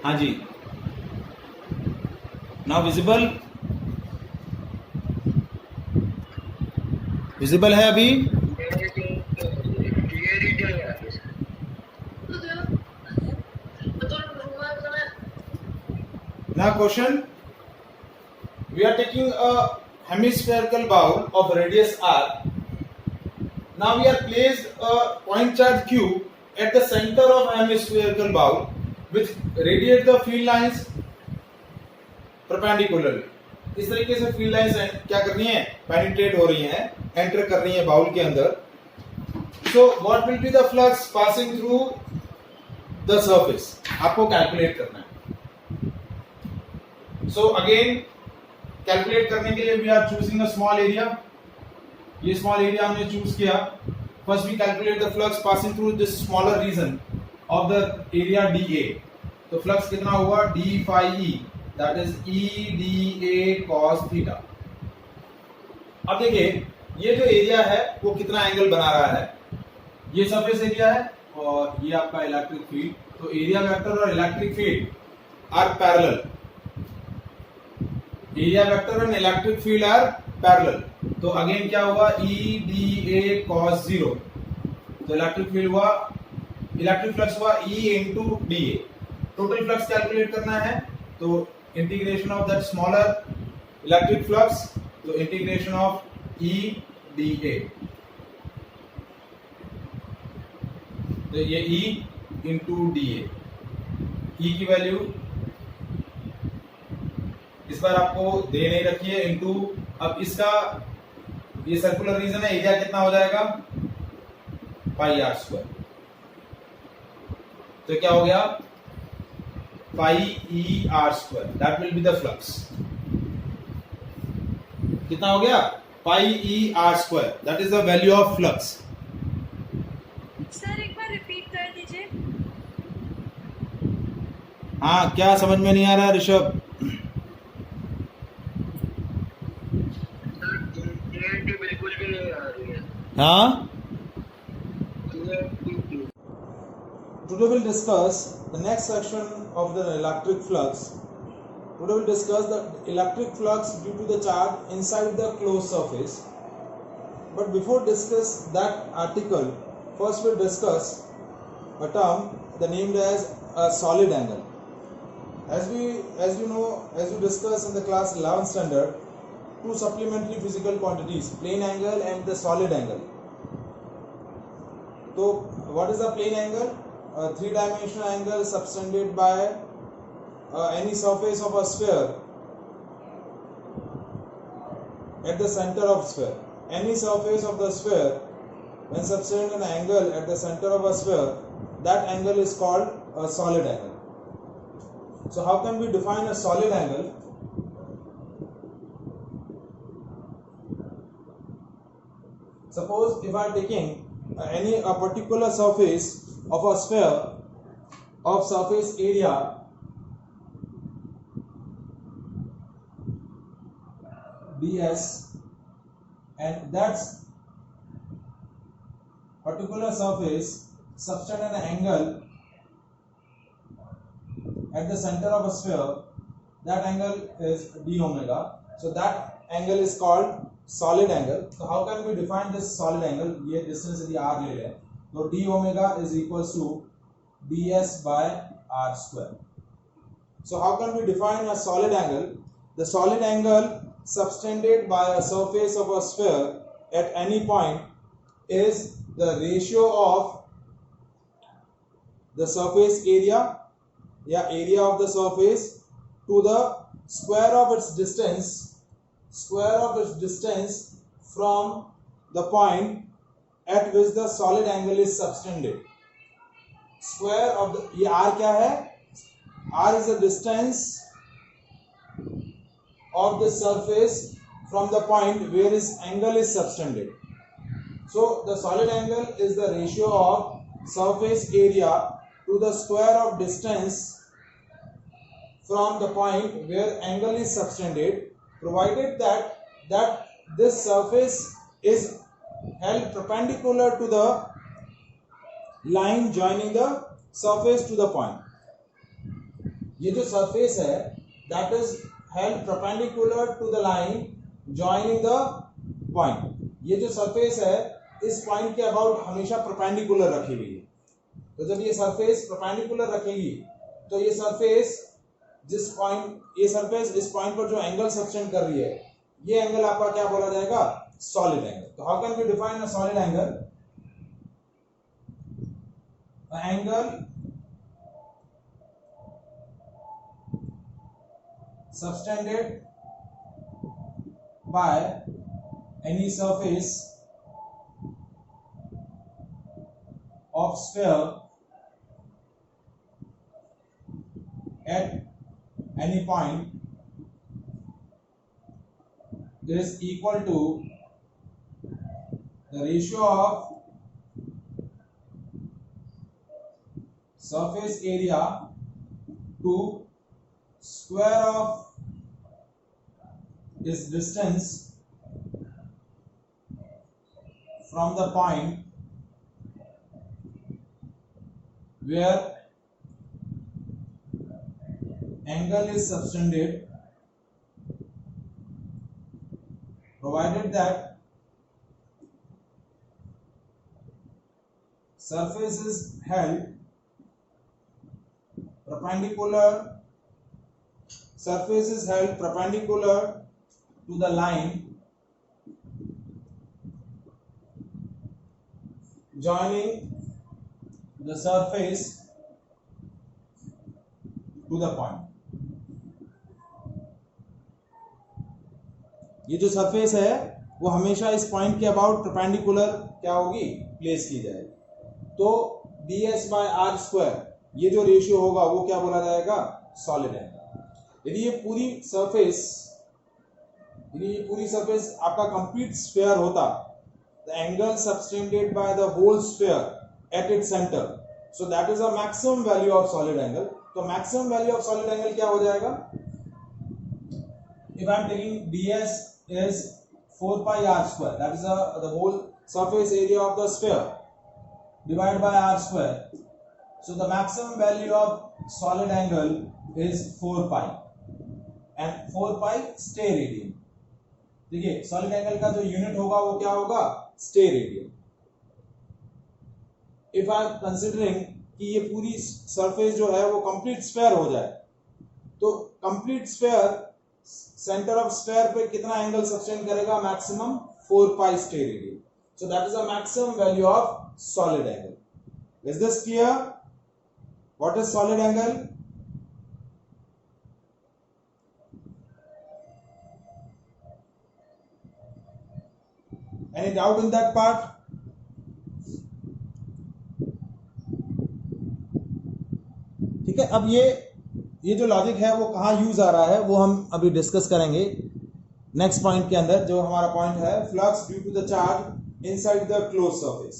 हाँ जी, now visible, visible है अभी? Now question, we are taking a hemispherical bowl of radius r. Now we are placed a point charge q at the center of hemispherical bowl which radiate the field lines perpendicularly. इस तरीके से field lines क्या कर रही हैं, penetrate हो रही हैं, एंटर कर रही हैं बाउल के अंदर. So what will be the flux passing through the surface, आपको कैलकुलेट करना है. सो अगेन कैलकुलेट करने के लिए we are choosing a small area. ये स्मॉल एरिया हमने चूज किया. First we calculate the flux passing through this smaller region of the area D A. तो फ्लक्स कितना हुआ, D phi E, that is E D A cos theta. अब देखिए ये जो एरिया है वो कितना एंगल बना रहा है. ये सरफेस एरिया है और ये आपका इलेक्ट्रिक फील्ड. तो एरिया वेक्टर और electric field are parallel. Area vector and electric field are parallel. तो अगेन क्या हुआ, ई डी ए कॉस 0. तो इलेक्ट्रिक फील्ड हुआ, इलेक्ट्रिक फ्लक्स हुआ E into D A. Total flux calculate करना है तो integration of that smaller electric flux, तो integration of E D A. तो ये ई इंटू डी ए. ई की वैल्यू इस बार आपको दे नहीं रखी है, इंटू अब इसका ये सर्कुलर रीजन है, एरिया कितना हो जाएगा, पाई आर स्क्वायर. तो क्या हो गया, pi E R square, that will be the flux. कितना हो गया, pi E R square, that is the value of flux. Sir एक बार रिपीट कर दीजिए. हाँ, क्या समझ में नहीं आ रहा ऋषभ? बिल्कुल भी नहीं आ रही है. हाँ, today we'll discuss the next section of the electric flux. Today we'll discuss the electric flux due to the charge inside the closed surface. But before discuss that article, first we'll discuss a term named as a solid angle. As you know, as we discussed in the class 11th standard, two supplementary physical quantities, plane angle and the solid angle. So what is the plane angle? A three-dimensional angle subtended by any surface of a sphere at the center of sphere. Any surface of the sphere, when subtended an angle at the center of a sphere, that angle is called a solid angle. So how can we define a solid angle? Suppose if I am taking a particular surface of a sphere of surface area ds, and that particular surface subtended an angle at the center of a sphere, that angle is d omega. So that angle is called solid angle. So how can we define this solid angle? ये distance यदि r ले लें तो d omega is equals to ds by r square. So how can we define a solid angle? The solid angle subtended by a surface of a sphere at any point is the ratio of the surface area या area of the surface to the square of its distance from the point at which the solid angle is subtended. Square of the, ये r क्या है, r is the distance of the surface from the point where its angle is subtended. So the solid angle is the ratio of surface area to the square of distance from the point where angle is subtended, provided that this surface is held perpendicular to the line joining the surface to the point. ये जो surface है that is held perpendicular to the line joining the point. ये जो surface है इस point के about हमेशा perpendicular रखी हुई है। तो जब ये सरफेस परपेंडिकुलर रखेगी तो ये सरफेस इस पॉइंट पर जो एंगल सब्टेंड कर रही है ये एंगल आपका क्या बोला जाएगा? Solid angle. तो how can we define a solid angle? Angle subtended by any surface of sphere at any point is equal to the ratio of surface area to square of this distance from the point where angle is subtended, provided that surface is held perpendicular to the line joining the surface to the point। ये जो surface है वो हमेशा इस point के about perpendicular क्या होगी? Place की जाएगी। तो ds/r² ये जो रेशियो होगा वो क्या बोला जाएगा? Solid angle. यदि ये पूरी सरफेस आपका कंप्लीट स्फीयर होता, the angle subtended by the whole sphere at its centre, so that is a maximum value of solid angle. तो maximum value of solid angle क्या हो जाएगा? If I am taking ds is 4 pi r², that is the whole surface area of the sphere divided by r². So the maximum value of solid angle is 4 pi and 4 pi stay radian। देखिए solid angle का जो unit होगा वो क्या होगा? Stay radian. If I am considering कि ये पूरी सरफेस जो है वो कंप्लीट स्फीयर हो जाए, तो complete sphere centre of sphere पे कितना एंगल सस्टेन करेगा? Maximum 4 pi stay radian। So that is the maximum value of solid angle। Is this clear? What is solid angle? Any doubt in that part? ठीक है, अब ये जो logic है वो कहाँ यूज आ रहा है वो हम अभी डिस्कस करेंगे नेक्स्ट पॉइंट के अंदर। जो हमारा पॉइंट है flux due to the charge inside the close surface.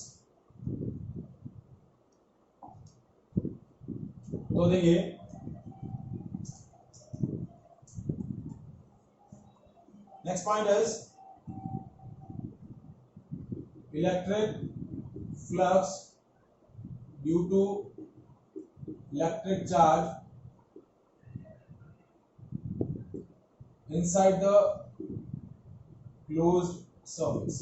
तो देखिए next point is electric flux due to electric charge inside the closed surface।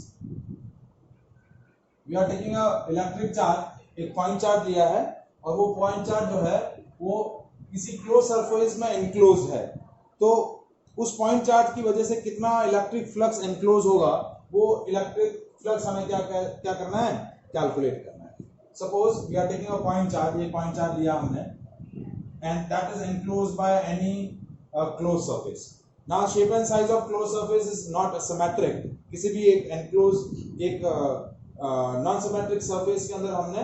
We are taking a electric charge, एक point charge लिया है और वो point charge जो है वो किसी क्लोज सरफेस में एनक्लोज है। तो उस पॉइंट चार्ज की वजह से कितना इलेक्ट्रिक फ्लक्स एनक्लोज होगा वो इलेक्ट्रिक फ्लक्स हमें क्या करना है? कैलकुलेट करना है। Suppose we are taking a point charge, ये पॉइंट चार्ज लिया हमने and that is enclose by any close surface. Now shape and size of closed surface is not symmetric। किसी भी एक enclosed एक नॉन सिमेट्रिक सरफेस के अंदर हमने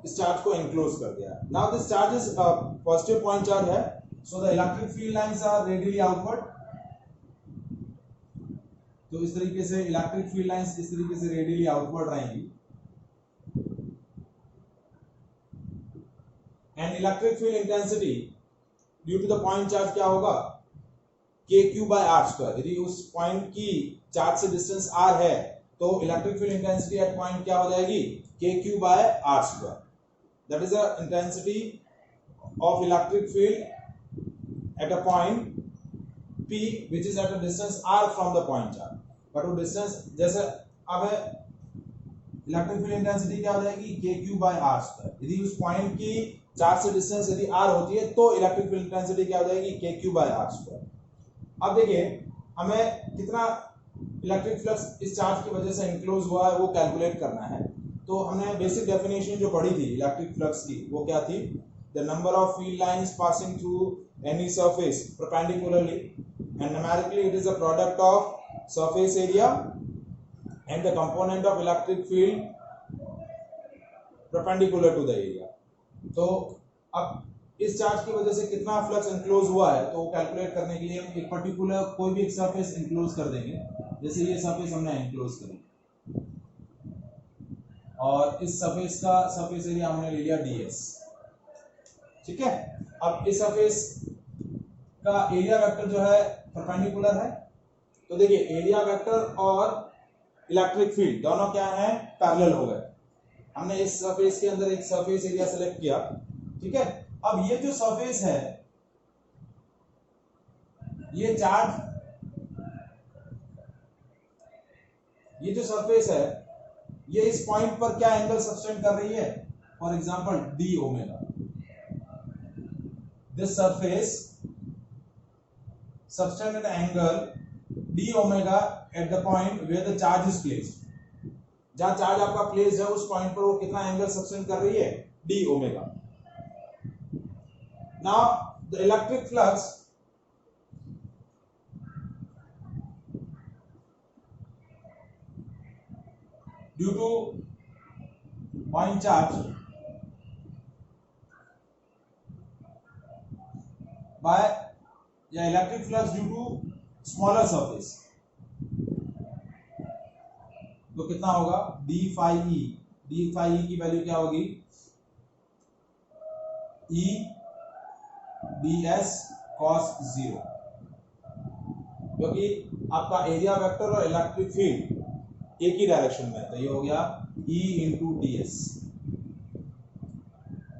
इस चार्ज को एनक्लोज कर दिया। Now this charge is positive point charge है, so the electric field lines are radially outward। तो इस तरीके से इलेक्ट्रिक फील्ड लाइंस इस तरीके से रेडियली आउटवर्ड रहेंगी and electric field intensity due to the point charge क्या होगा? kq/r²। यदि उस पॉइंट की चार्ज से डिस्टेंस r है तो electric field intensity at point क्या हो जाएगी? kq/r²। That is the intensity of electric field at a point P which is at a distance r from the point charge. But वो distance जैसे अब electric field intensity क्या हो जाएगी KQ by r square. यदि उस point की charge से डिस्टेंस यदि r होती है तो इलेक्ट्रिक फील्ड इंटेंसिटी क्या हो जाएगी KQ by r स्क्वायर. अब देखिए हमें कितना इलेक्ट्रिक फ्लक्स इस चार्ज की वजह से इंक्लोज हुआ है वो कैलकुलेट करना है. तो हमने बेसिक डेफिनेशन जो पढ़ी थी इलेक्ट्रिक फ्लक्स की वो क्या थी, the number of field lines passing through any surface perpendicularly and numerically it is a product of surface area and the component of electric field perpendicular to the area. तो अब इस charge की वजह से कितना फ्लक्स इंक्लोज हुआ है तो कैलकुलेट करने के लिए हम एक पर्टिकुलर कोई भी एक सरफेस इंक्लोज कर देंगे. जैसे ये सरफेस हमने इंक्लोज करी और इस सरफेस का सरफेस एरिया हमने ले लिया ds. ठीक है. अब इस सरफेस का एरिया वेक्टर जो है परपेंडिकुलर है. तो देखिए एरिया वेक्टर और इलेक्ट्रिक फील्ड दोनों क्या है पैरेलल हो गए. हमने इस सरफेस के अंदर एक सरफेस एरिया सेलेक्ट किया. ठीक है. अब ये जो सरफेस है ये चार्ज ये जो सरफेस है ये इस पॉइंट पर क्या एंगल सब्सटेंड कर रही है, for example d omega. This surface subtend an angle d omega at the point where the charge is placed. जहां चार्ज आपका प्लेस है उस पॉइंट पर वो कितना एंगल सब्सटेंड कर रही है d omega. Now the electric flux due to point charge by electric flux due to smaller surface. तो कितना होगा d phi e. d phi e की वैल्यू क्या होगी e ds cos 0, क्योंकि आपका एरिया वेक्टर और इलेक्ट्रिक फील्ड एक ही डायरेक्शन में है. तो ये हो गया E इंटू ds.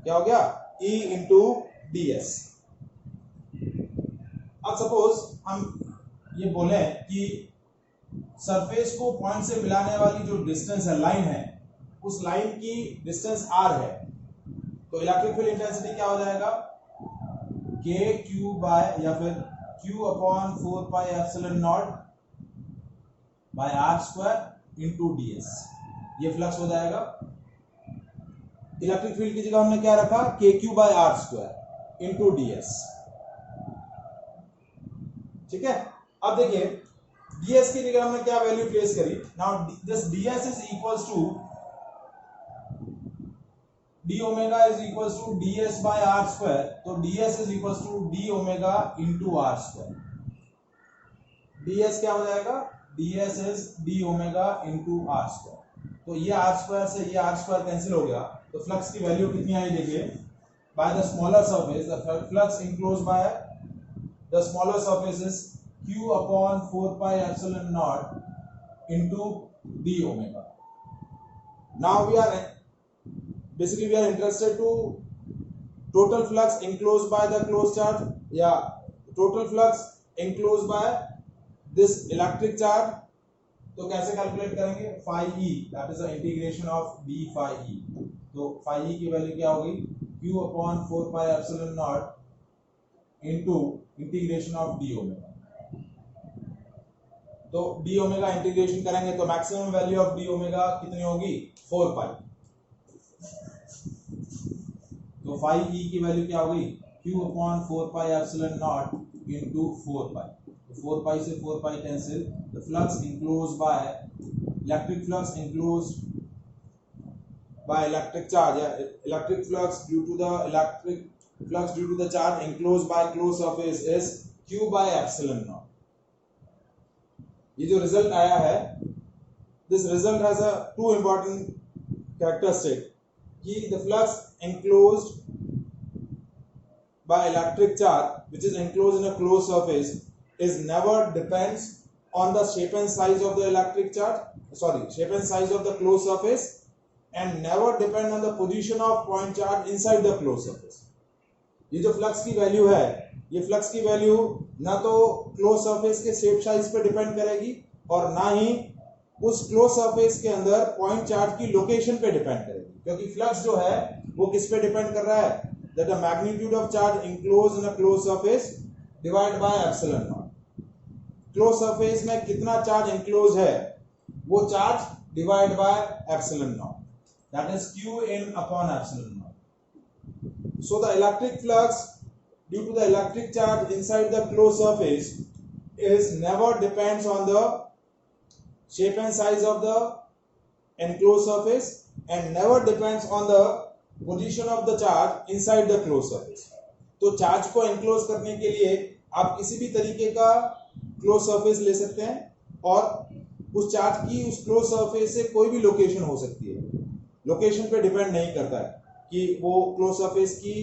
क्या हो गया E इंटू ds. अब सपोज हम ये बोले कि सरफेस को पॉइंट से मिलाने वाली जो डिस्टेंस है लाइन है उस लाइन की डिस्टेंस r है. तो इलेक्ट्रिक फील्ड इंटेंसिटी क्या हो जाएगा KQ बाय या फिर Q upon 4 pi epsilon naught by r square into ds. ये फ्लक्स हो जाएगा. इलेक्ट्रिक फील्ड की जगह हमने क्या रखा KQ by r square into ds. ठीक है. अब देखिए ds की जगह हमने क्या वैल्यू प्लेस करी. Now this ds is equals to d omega is equals to ds by r square. तो ds is equals to d omega into r square. ds क्या हो जाएगा ds is d omega into r square. तो ये r square से ये r square cancel हो गया. तो फ्लक्स की वैल्यू कितनी आई देखिए by the smaller surface the flux enclose by the smaller surface is q upon 4 pi epsilon naught into d omega. Now we are basically we are interested to total flux enclose by the close charge या total flux enclose by this electric charge. तो कैसे calculate करेंगे phi e that is the integration of d phi e. तो phi e की value क्या होगी q upon 4 pi epsilon naught into integration of d omega. तो d omega integration करेंगे तो maximum value of d omega कितनी होगी 4 pi. तो phi e की वैल्यू क्या होगी q upon 4 pi epsilon naught into 4 pi. 4 pi से 4 pi cancel. The flux enclosed by electric flux enclosed by electric charge. Electric flux due to the electric flux due to the charge enclosed by closed surface is q by epsilon naught. ये जो result आया है this result has a two important characteristic कि the flux enclosed by electric charge which is enclosed in a closed surface is never depends on the shape and size of the electric charge, shape and size of the closed surface, and never depend on the position of point charge inside the closed surface. ये जो flux की value है ये flux की value ना तो close surface के shape size पे डिपेंड करेगी और ना ही उस क्लोज सरफेस के अंदर पॉइंट चार्ज की लोकेशन पे डिपेंड करेगी, क्योंकि फ्लक्स जो है वो किस पे डिपेंड कर रहा है, that the magnitude of charge enclose in a close surface divide by epsilon not. Close surface में कितना चार्ज इनक्लोज है वो charge divide by epsilon not, that is q in upon epsilon naught. So the electric flux due to the electric charge inside the closed surface is never depends on the shape and size of the enclosed surface and never depends on the position of the charge inside the closed surface. तो charge को enclose करने के लिए आप किसी भी तरीके का क्लोज सरफेस ले सकते हैं और उस चार्ज की उस क्लोज सरफेस से कोई भी लोकेशन हो सकती है, लोकेशन पे डिपेंड नहीं करता है कि वो क्लोज सरफेस की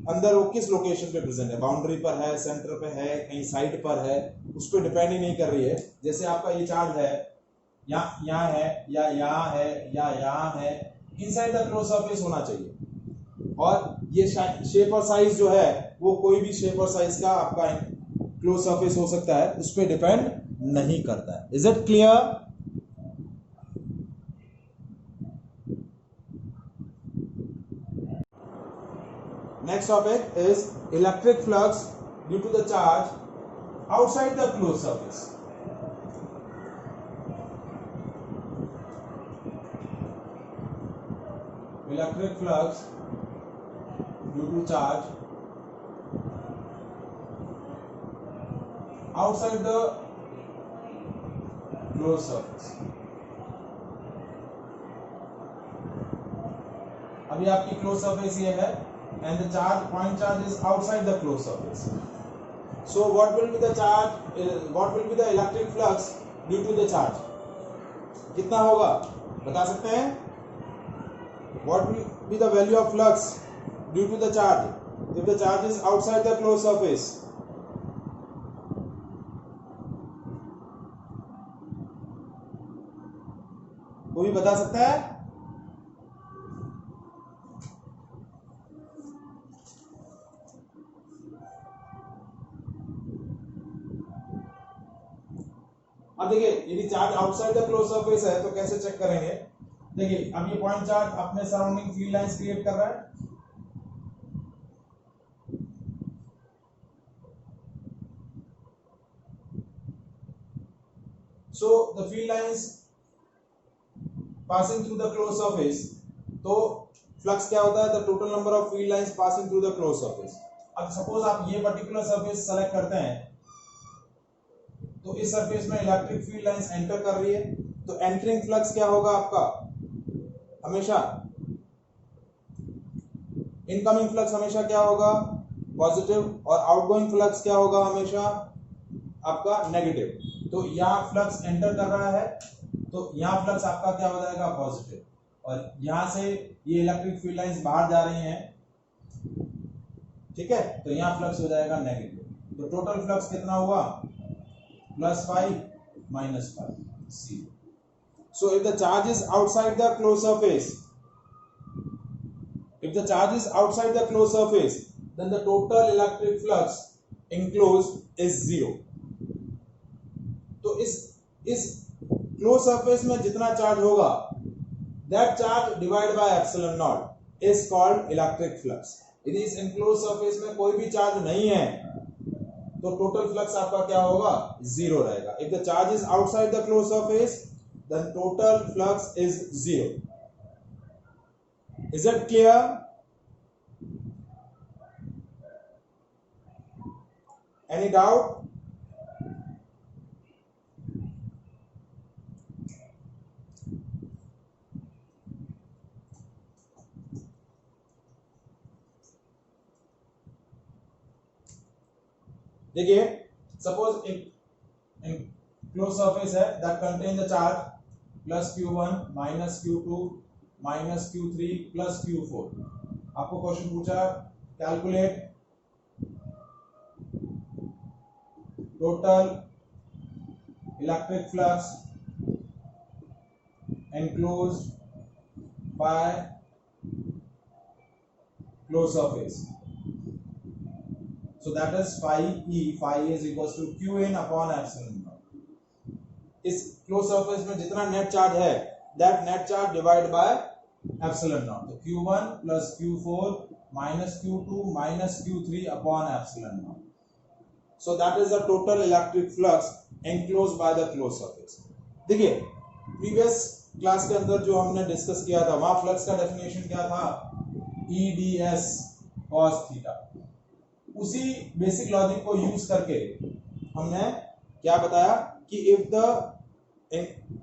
अंदर वो किस लोकेशन पे प्रेजेंट है, बाउंड्री पर है, सेंटर पे है, कहीं साइड पर है, उस पर डिपेंड ही नहीं कर रही है। जैसे आपका ये चार्ज है यहाँ है या यहाँ है या यहाँ है, इनसाइड द क्लोज सरफेस होना चाहिए और ये शेप और साइज जो है वो कोई भी शेप और साइज का आपका क्लोज सरफेस हो सकता है, उस पर डिपेंड नहीं करता है। Is it clear? Next topic is electric flux due to the charge outside the closed surface. Electric flux due to charge outside the closed surface. अभी आपकी क्लोज सरफेस ये है and the charge point charge is outside the closed surface. So what will be the charge, what will be the electric flux due to the charge? कितना होगा बता सकते हैं? What will be the value of flux due to the charge if the charge is outside the closed surface? कोई बता सकता है? अब देखिए यदि charge outside the close surface है तो कैसे चेक करेंगे? देखिए अब ये पॉइंट चार्ज अपने सराउंडिंग फील्ड लाइंस क्रिएट कर रहा है, so the field lines passing through the closed surface, तो फ्लक्स क्या होता है? the total number of field lines passing through the closed surface. अब सपोज आप ये पर्टिकुलर सरफेस सेलेक्ट करते हैं तो इस सरफेस में इलेक्ट्रिक फील्ड लाइंस एंटर कर रही है, तो एंटरिंग फ्लक्स क्या होगा आपका? हमेशा इनकमिंग फ्लक्स हमेशा क्या होगा? पॉजिटिव, और आउटगोइंग फ्लक्स क्या होगा? हमेशा आपका नेगेटिव। तो यहाँ फ्लक्स एंटर कर रहा है तो यहाँ फ्लक्स आपका क्या हो जाएगा? पॉजिटिव, और यहाँ से ये इलेक्ट्रिक फील्ड लाइंस बाहर जा रही हैं, ठीक है, तो यहाँ फ्लक्स हो जाएगा नेगेटिव। तो टोटल फ्लक्स कितना हुआ? +5 -5 0. So if the charge is outside the closed surface, then the total electric flux enclosed is 0. तो इस क्लोज सरफेस में जितना चार्ज होगा, that charge divided by epsilon naught is called electric flux. यदि इस enclosed surface में कोई भी चार्ज नहीं है तो टोटल फ्लक्स आपका क्या होगा? 0 रहेगा। If the charge is outside the close surface then total flux is 0. Is it clear? Any doubt? देखिए सपोज एक क्लोज सरफेस है that contain the charge +q1 -q2 -q3 +q4। आपको क्वेश्चन पूछा calculate total electric flux enclosed by closed surface. So that is phi E, phi is equals to Qn upon epsilon naught. इस close surface में जितना net charge है that net charge divided by epsilon naught. तो Q1 plus Q4 minus Q2 minus Q3 upon epsilon naught. So that is the total electric flux enclosed by the closed surface. देखिए previous class के अंदर जो हमने discuss किया था वहां flux का डेफिनेशन क्या था, EDS cos थीटा। उसी बेसिक लॉजिक को यूज करके हमने क्या बताया कि if the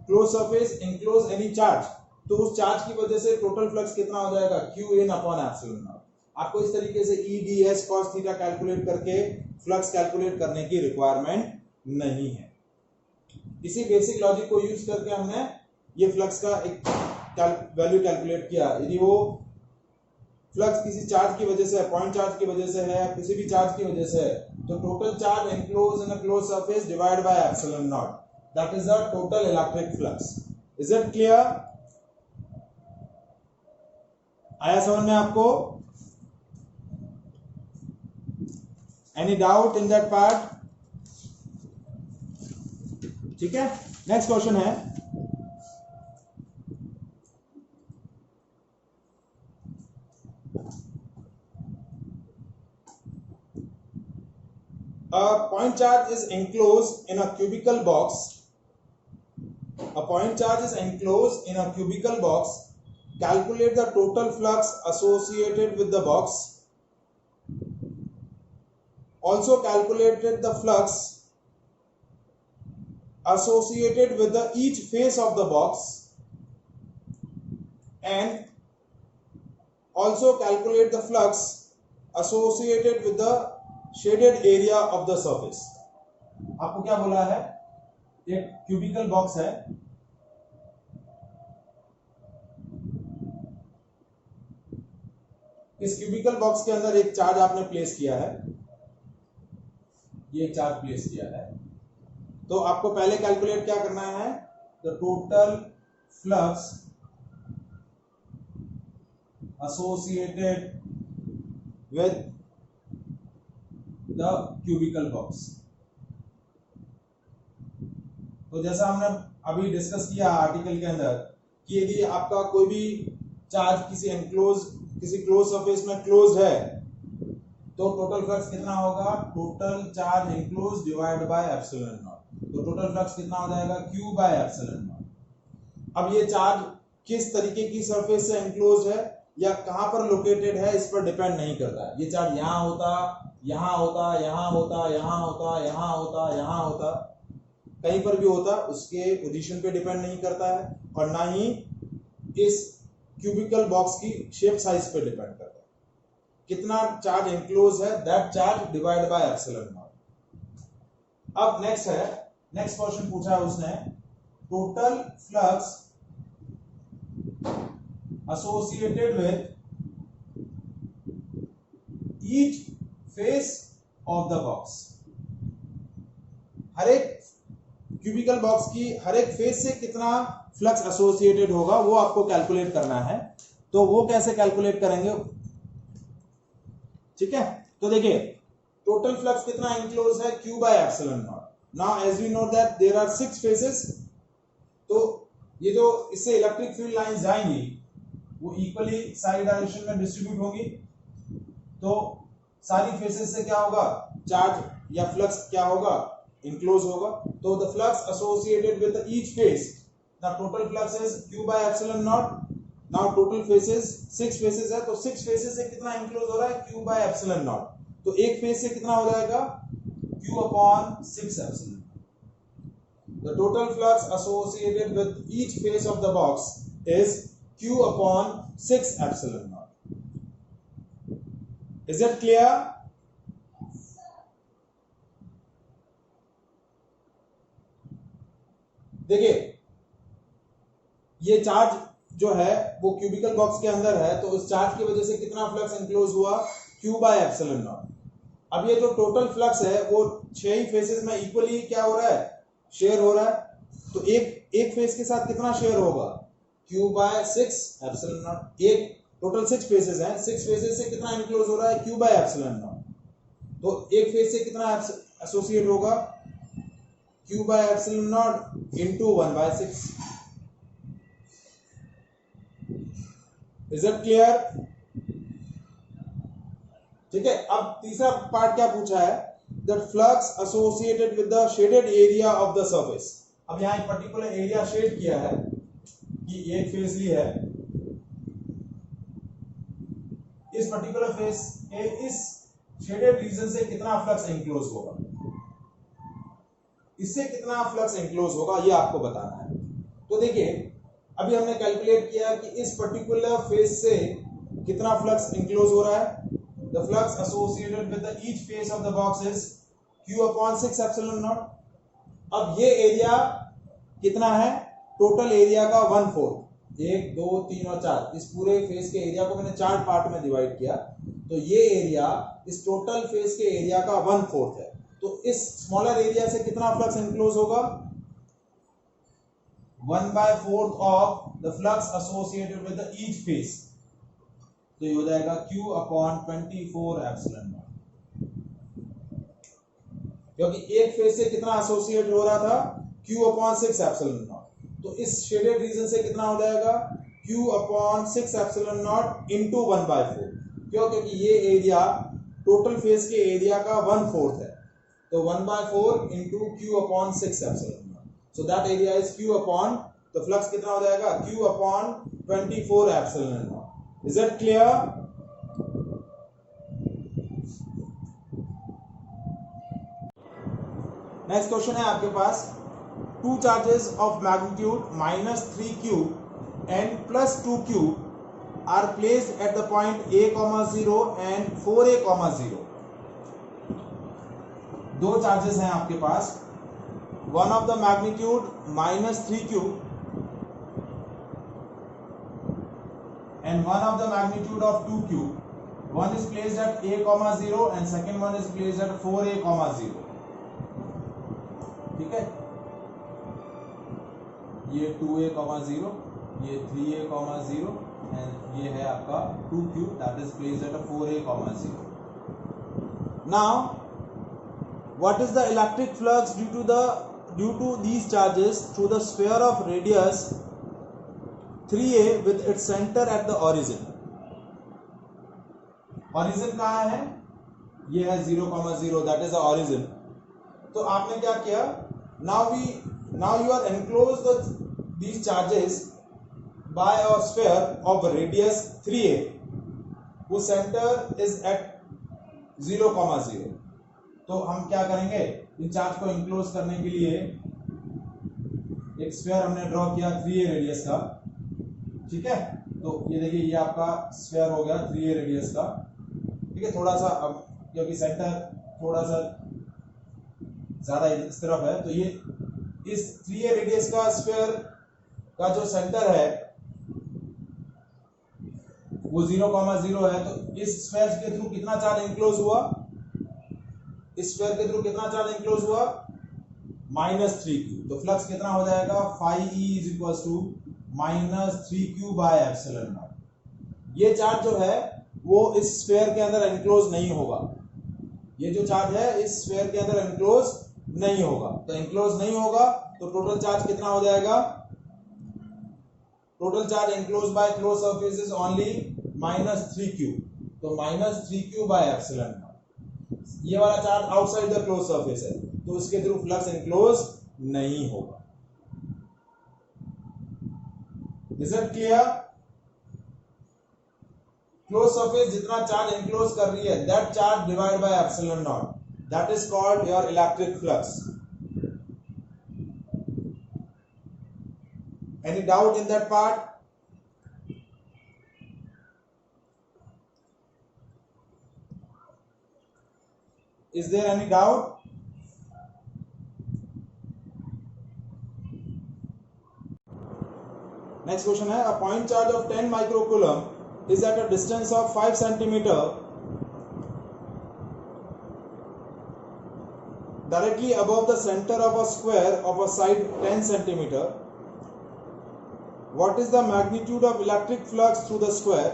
close surface enclose any charge, तो उस चार्ज की वजह से टोटल फ्लक्स कितना हो जाएगा, Qn अपॉन एप्सिलॉन नॉट। आपको इस तरीके से EDS cos थीटा कैलकुलेट करके फ्लक्स कैलकुलेट करने की रिक्वायरमेंट नहीं है। इसी बेसिक लॉजिक को यूज करके हमने ये फ्लक्स का एक वैल्यू कैलकुलेट किया। यदि वो फ्लक्स किसी चार्ज की वजह से, पॉइंट चार्ज की वजह से है या किसी भी चार्ज की वजह से है, तो total charge enclose in a close surface divided by epsilon not, that is the total electric flux. Is it clear? आया समझ में आपको? Any doubt in that part? ठीक है, नेक्स्ट क्वेश्चन है a point charge is enclosed in a cubical box. A point charge is enclosed in a cubical box. Calculate the total flux associated with the box. Also calculated the flux associated with the each face of the box, and also calculate the flux associated with the shaded area of the surface. आपको क्या बोला है, एक cubical box है, इस cubical box के अंदर एक चार्ज आपने प्लेस किया है, ये एक चार्ज प्लेस किया है, तो आपको पहले कैलकुलेट क्या करना है, the total flux associated with the cubical box. तो जैसा हमने अभी डिस्कस किया आर्टिकल के अंदर कि यदि आपका कोई भी चार्ज किसी क्लोज सरफेस में क्लोज है, तो टोटल फ्लक्स कितना होगा, total charge enclose divided by epsilon naught. तो टोटल फ्लक्स कितना हो जाएगा, Q बाय एप्सिलॉन नॉट। अब ये चार्ज किस तरीके की सरफेस से एनक्लोज है या कहां पर लोकेटेड है, इस पर डिपेंड नहीं करता है। ये चार्ज यहां होता, यहां होता, यहां होता, यहां होता, यहां होता, यहां होता, कहीं पर भी होता, उसके पोजीशन पे डिपेंड नहीं करता है, और ना ही इस क्यूबिकल बॉक्स की शेप साइज पे डिपेंड करता है। कितना चार्ज एनक्लोज है, that charge divide by epsilon not. अब नेक्स्ट क्वेश्चन पूछा है उसने, total flux associated with each face of the box। हर एक क्यूबिकल बॉक्स की हर एक फेस से कितना फ्लक्स एसोसिएटेड होगा वो आपको कैलकुलेट करना है। तो वो कैसे कैलकुलेट करेंगे, ठीक है? तो देखिए टोटल फ्लक्स कितना एनक्लोज है, Q by epsilon naught. Now as we know that there are 6 faces, तो ये जो इससे इलेक्ट्रिक फील्ड लाइंस जाएंगी वो इक्वली सारी डायरेक्शन में डिस्ट्रीब्यूट होंगी, तो सारी फेसेस से क्या होगा, चार्ज या फ्लक्स क्या होगा, इंक्लोज होगा। तो the flux associated with each face, the total flux is Q by epsilon naught. Now total faces 6 faces है, तो 6 फेसेस से कितना इंक्लोज हो रहा है, Q बाय एप्सिलॉन नॉट। तो एक फेस से कितना हो जाएगा, Q upon 6 epsilon. The total flux associated with each face of the box is Q upon 6 epsilon naught। Is it clear? देखिए ये चार्ज जो है वो क्यूबिकल बॉक्स के अंदर है, तो उस चार्ज की वजह से कितना फ्लक्स एनक्लोज हुआ, Q बाय एप्सिलॉन नॉट। अब ये जो टोटल फ्लक्स है वो 6 ही फेसेस में इक्वली क्या हो रहा है, शेयर हो रहा है। तो एक फेस के साथ कितना शेयर होगा, Q बाय 6 एप्सिलॉन नॉट। एक टोटल 6 फेसेस हैं, 6 फेसेस से कितना इंक्लोज हो रहा है, Q बाय एप्सिलॉन नॉट। तो एक फेज से कितना एसोसिएट होगा, Q by epsilon not into 1/6। Is it clear? ठीक है, अब तीसरा पार्ट क्या पूछा है, that flux associated with the shaded area of the surface. अब यहां एक पर्टिकुलर एरिया शेड किया है कि एक फेज ली है, इस पर्टिकुलर फेज के इस शेडेड रीजन से कितना फ्लक्स एनक्लोज होगा, इससे कितना फ्लक्स एनक्लोज होगा ये आपको बताना है। तो देखिए अभी हमने कैलकुलेट किया कि इस पर्टिकुलर फेज से कितना फ्लक्स एनक्लोज हो रहा है। The flux associated with the each face of the box is Q/6 epsilon not. अब ये एरिया कितना है, टोटल एरिया का 1/4, 1 2 3 और 4, इस पूरे फेस के एरिया को मैंने 4 पार्ट में डिवाइड किया, तो ये एरिया इस टोटल फेस के एरिया का 1/4 है। तो इस स्मॉलर एरिया से कितना फ्लक्स एनक्लोज होगा, 1/4 of the flux associated with the each face, तो ये हो जाएगा Q/24 एप्सिलॉन नॉट। क्योंकि एक फेज से कितना एसोसिएट हो रहा था, Q/6 एप्सिलॉन नॉट, तो इस शेडेड रीजन से कितना हो जाएगा, Q/6 एप्सिलॉन नॉट इंटू 1/4। क्यों, क्योंकि ये एरिया टोटल फेज के एरिया का 1/4 है, तो 1/4 into Q/6 epsilon not, so that area is तो फ्लक्स कितना हो जाएगा, Q/24 epsilon not. Is it clear? Next question है आपके पास, two charges of magnitude -3q and +2q are placed at the point A, 0 and 4A, 0। दो charges हैं आपके पास, one of the magnitude -3q and one of the magnitude of 2q, one is placed at A, 0 and second one is placed at 4A, 0। ठीक है, ये 2A, 0, ये 3A, 0 and ये है आपका 2Q that is placed at 4A, 0। Now what is the electric flux due to these charges through the sphere of radius 3A with its centre at the origin. Origin कहाँ है, ये है 0, 0 that is the origin. तो आपने क्या किया, now you are enclosed these charges by a sphere of radius 3A whose center is at 0, 0। तो हम क्या करेंगे, इन चार्ज को इंक्लोज करने के लिए एक स्फीयर हमने ड्रॉ किया 3A रेडियस का। ठीक है, तो ये देखिए ये आपका स्फीयर हो गया 3A रेडियस का। ठीक है, थोड़ा सा अब क्योंकि सेंटर थोड़ा सा ज्यादा इस तरफ है, तो ये इस 3A रेडियस का स्फीयर का जो सेंटर है वो 0, 0 है। तो इस स्फीयर के थ्रू कितना चार्ज इंक्लोज हुआ, इस स्फीयर के थ्रू कितना चार्ज इंक्लोज हुआ, -3q। तो फ्लक्स कितना हो जाएगा, phi E = -3q bye epsilon not. ये चार्ज जो है वो इस स्फीयर के अंदर एनक्लोज नहीं होगा, ये जो चार्ज है इस स्फीयर के अंदर एनक्लोज नहीं होगा। तो एनक्लोज नहीं होगा तो टोटल चार्ज कितना हो जाएगा, total charge enclose by close surface is only -3q, तो -3q बाय एप्सिलॉन नॉट। ये वाला charge outside the close surface है, तो इसके थ्रू फ्लक्स एनक्लोज नहीं होगा। Is it clear? Close surface जितना चार्ज एनक्लोज कर रही है that charge divide by epsilon not, that is called your electric flux। Any doubt in that part? Is there any doubt? Next question है, a point charge of 10 microcoulomb is at a distance of 5 centimeter directly above the center of a square of a side 10 centimeter. What is the magnitude of electric flux through the square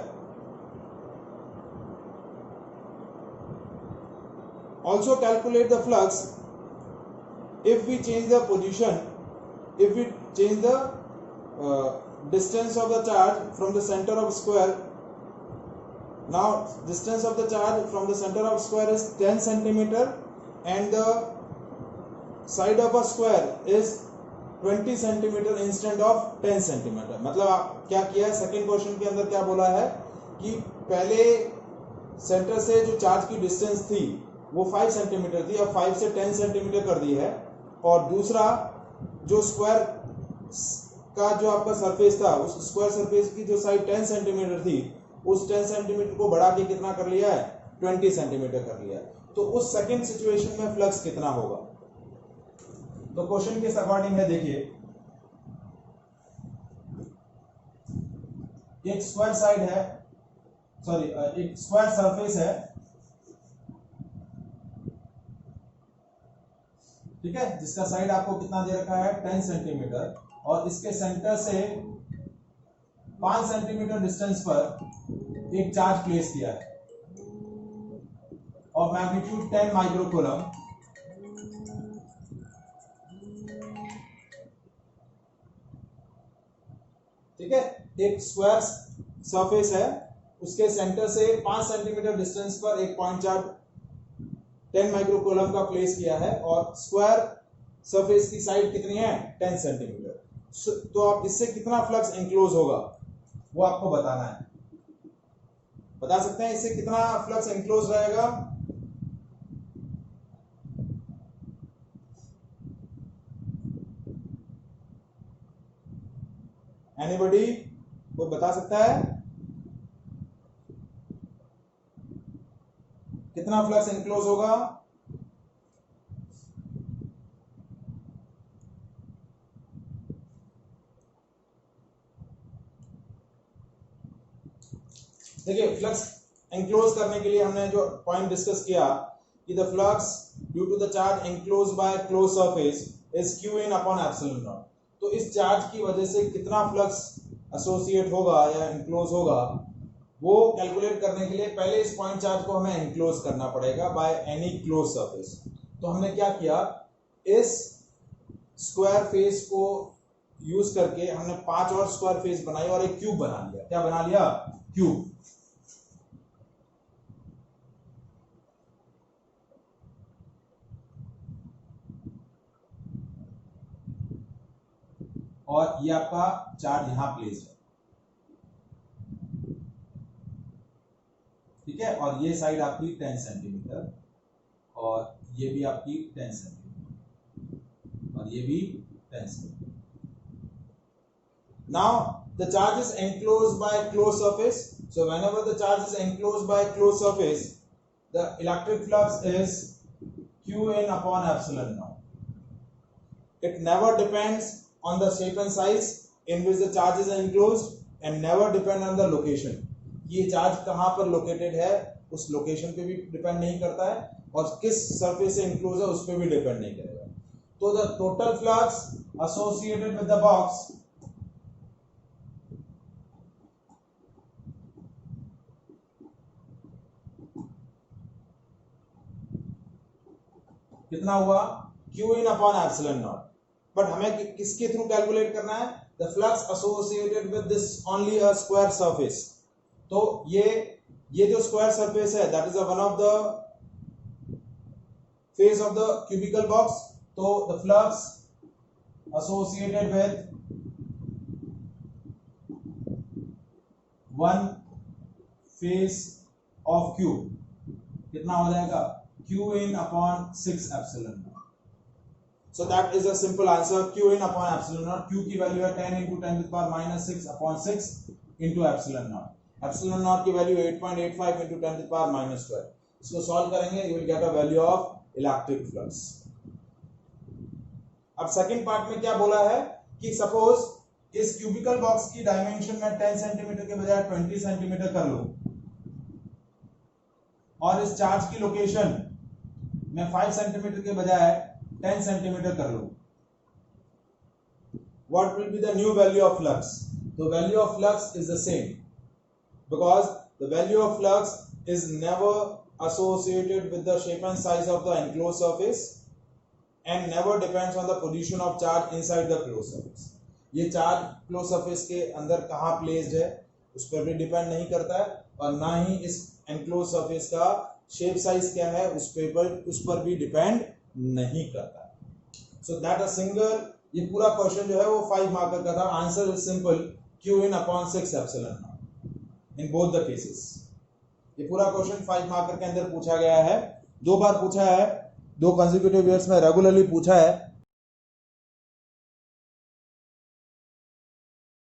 also calculate the flux if we change the position, if we change the distance of the charge from the center of square. Now distance of the charge from the center of square is 10 centimeter and the side of a square is 20 centimeter instead of 10 centimeter. मतलब आप क्या किया है, second question के अंदर क्या बोला है कि पहले सेंटर से जो चार्ज की डिस्टेंस थी वो 5 सेंटीमीटर थी, अब 5 से 10 सेंटीमीटर कर दी है, और दूसरा जो स्क्वायर का जो आपका सरफेस था उस स्क्वायर सरफेस की जो साइड 10 सेंटीमीटर थी उस 10 सेंटीमीटर को बढ़ा के कितना कर लिया है, 20 सेंटीमीटर कर लिया है। तो उस सेकेंड सिचुएशन में फ्लक्स कितना होगा? तो क्वेश्चन के अकॉर्डिंग है, देखिए एक स्क्वायर साइड है, सॉरी एक स्क्वायर सरफेस है, ठीक है, जिसका साइड आपको कितना दे रखा है 10 सेंटीमीटर, और इसके सेंटर से 5 सेंटीमीटर डिस्टेंस पर एक चार्ज प्लेस किया है और मैग्नीट्यूड 10 माइक्रोकूलम। ठीक है, एक स्क्वायर सरफेस है, उसके सेंटर से 5 सेंटीमीटर डिस्टेंस पर एक पॉइंट चार्ज 10 माइक्रोकूलम का प्लेस किया है और स्क्वायर सरफेस की साइड कितनी है 10 सेंटीमीटर। तो आप इससे कितना फ्लक्स इंक्लोज होगा वो आपको बताना है। बता सकते हैं इससे कितना फ्लक्स इंक्लोज रहेगा? एनीबॉडी वो बता सकता है कितना फ्लक्स इंक्लोज होगा? देखिए फ्लक्स एंक्लोज करने के लिए हमने जो पॉइंट डिस्कस किया कि the flux due to the charge enclose by close surface is Q in upon epsilon naught. तो इस चार्ज की वजह से कितना फ्लक्स एसोसिएट होगा या एंक्लोज होगा वो कैलकुलेट करने के लिए पहले इस पॉइंट चार्ज को हमें एंक्लोज करना पड़ेगा बाय एनी क्लोज सरफेस। तो हमने क्या किया, इस स्क्वायर फेस को यूज करके हमने 5 और स्क्वायर फेस बनाई और एक क्यूब बना लिया। क्या बना लिया? क्यूब। और ये आपका चार्ज यहां प्लेस है, ठीक है, और ये साइड आपकी 10 सेंटीमीटर और ये भी आपकी 10 सेंटीमीटर और ये भी 10 centimetre. Now the charge is enclosed by closed surface, so whenever the charge is enclosed by closed surface the electric flux is q in upon epsilon naught. It never depends on the shape and size in which the charge is enclosed and never depend on the location. ये charge कहां पर located है उस location पे भी depend नहीं करता है और किस सरफेस से इंक्लोज है उस पे भी डिपेंड नहीं करेगा। तो the total flux associated with the box कितना हुआ? Q in upon epsilon naught। But हमें किसके थ्रू कैलकुलेट करना है? The flux associated with this only a square surface. तो ये जो स्क्वायर सरफेस है that is one of the face of the cubical box. तो the flux associated with one face of cube कितना हो जाएगा? Q in upon 6 epsilon naught. So that is a simple answer, Q in upon epsilon naught। Q की value है 10 into 10 to the power minus 6 upon 6 into epsilon naught। epsilon naught की value 8.85 into 10 to the power minus 12। इसको solve करेंगे you will get a value of electric flux। अब second part में क्या बोला है कि सपोज इस क्यूबिकल बॉक्स की डायमेंशन में 10 सेंटीमीटर के बजाय 20 सेंटीमीटर कर लो और इस चार्ज की लोकेशन मैं 5 सेंटीमीटर के बजाय 10 सेंटीमीटर कर लूं, what will be the new value of flux? The value of flux is the same because the value of flux is never associated with the shape and size of the enclosed surface and never depends on the position of charge inside the closed surface. ये charge close surface के अंदर कहाँ placed है उस पर भी depend नहीं करता है, और ना ही इस एनक्लोज सरफेस का शेप साइज क्या है उस पर भी डिपेंड नहीं करता है. सो दैट अ सिंगल, ये पूरा क्वेश्चन जो है वो 5 मार्कर का था. Answer is simple, Qin/6 epsilon not in both the cases. ये पूरा क्वेश्चन 5 मार्कर के अंदर पूछा गया है, 2 बार पूछा है, 2 कंसेक्यूटिव ईयर्स में रेगुलरली पूछा है.